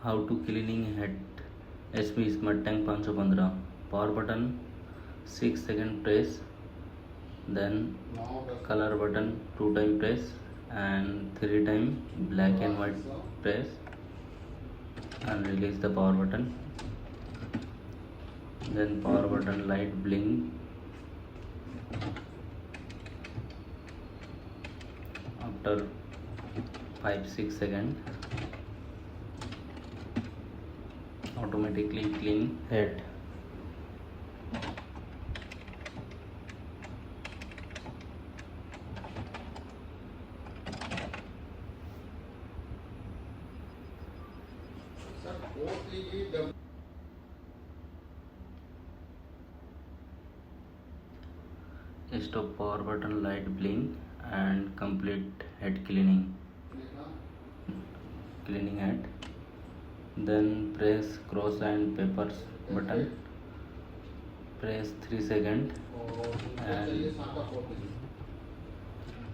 How to cleaning head HP smart tank 515 power button 6 second press then color button 2 time press and 3 time black and white press and release the power button, then power button light blink after 5-6 seconds, automatically clean head. Stop power button light blink and complete head cleaning head, then press cross and papers button, press 3 seconds and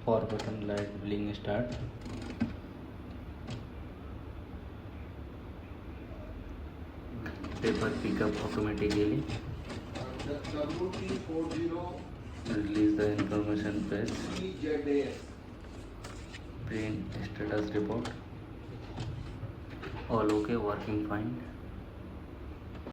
power button light blink start. Paper pick up automatically. Release the information press. Print status report. All okay, working fine.